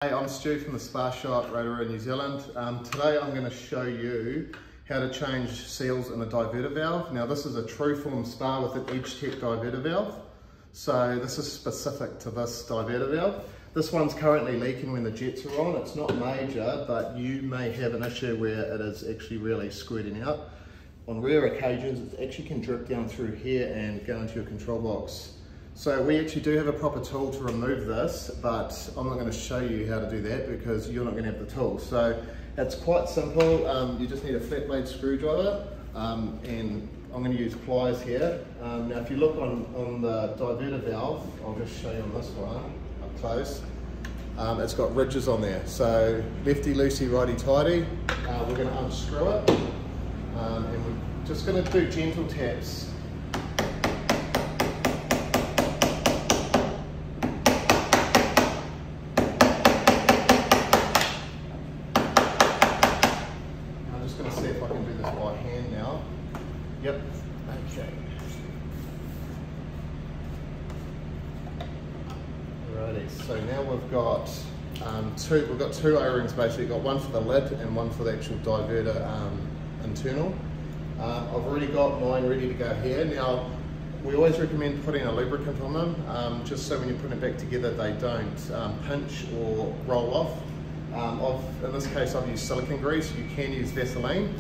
Hey, I'm Stu from the Spa Shop, Rotorua, New Zealand. Today I'm going to show you how to change seals in a diverter valve. Now this is a true form spa with an Edgetec diverter valve. So this is specific to this diverter valve. This one's currently leaking when the jets are on. It's not major, but you may have an issue where it is actually really squirting out. On rare occasions, it actually can drip down through here and go into your control box. So we actually do have a proper tool to remove this, but I'm not going to show you how to do that because you're not going to have the tool. So it's quite simple. You just need a flat blade screwdriver, and I'm going to use pliers here. Now if you look on the diverter valve, I'll just show you on this one up close. It's got ridges on there. So lefty loosey, righty tighty. We're going to unscrew it, and we're just going to do gentle taps. Going to see if I can do this by hand now. Yep. Okay. Alrighty. So now we've got two O-rings basically. We've got one for the lid and one for the actual diverter internal. I've already got mine ready to go here. Now we always recommend putting a lubricant on them, just so when you put it back together they don't pinch or roll off. In this case I've used silicone grease. You can use Vaseline.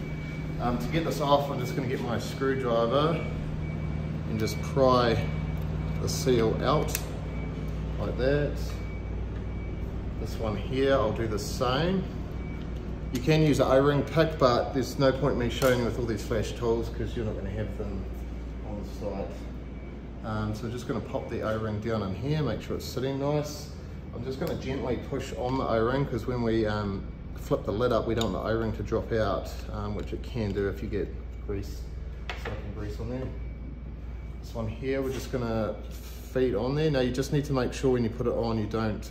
To get this off, I'm just going to get my screwdriver and just pry the seal out like that. This one here I'll do the same. You can use an O-ring pick, but there's no point in me showing you with all these flash tools because you're not going to have them on site. So I'm just going to pop the O-ring down in here, make sure it's sitting nice. I'm just going to gently push on the O-ring because when we flip the lid up, we don't want the O-ring to drop out, which it can do if you get grease, silicone grease on there. This one here, we're just going to feed on there. Now you just need to make sure when you put it on, you don't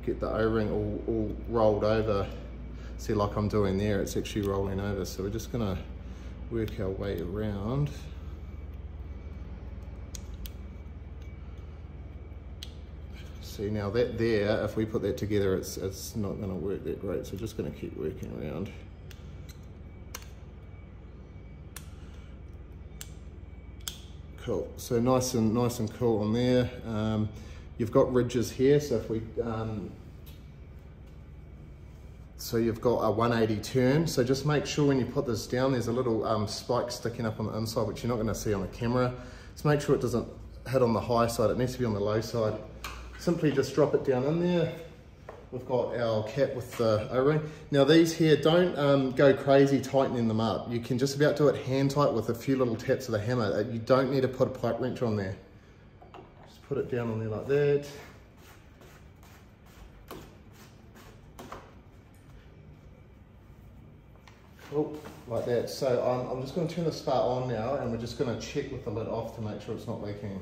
get the O-ring all rolled over. See, like I'm doing there, it's actually rolling over. So we're just going to work our way around. See, now that there, if we put that together, it's not going to work that great, so just going to keep working around. Cool, so nice and cool on there. You've got ridges here, so if we, so you've got a 180 turn, so just make sure when you put this down, there's a little spike sticking up on the inside, which you're not going to see on the camera. Just make sure it doesn't hit on the high side, it needs to be on the low side. Simply just drop it down in there. We've got our cap with the O-ring. Now these here, don't go crazy tightening them up. You can just about do it hand tight with a few little taps of the hammer. You don't need to put a pipe wrench on there. Just put it down on there like that. Cool, like that. So I'm just going to turn the spa on now, and we're just going to check with the lid off to make sure it's not leaking.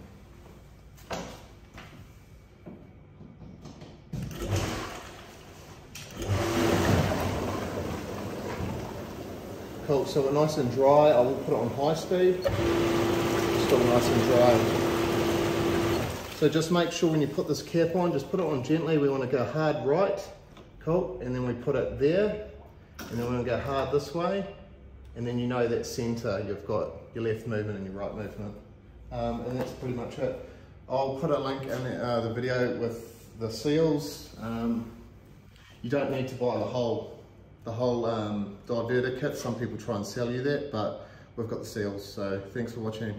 Cool, so we're nice and dry. I will put it on high speed. Still nice and dry. So just make sure when you put this cap on, just put it on gently. We want to go hard right. Cool, and then we put it there. And then we want to go hard this way. And then you know that center, you've got your left movement and your right movement. And that's pretty much it. I'll put a link in the video with the seals. You don't need to buy the whole diverter kit. Some people try and sell you that, but we've got the seals. So thanks for watching.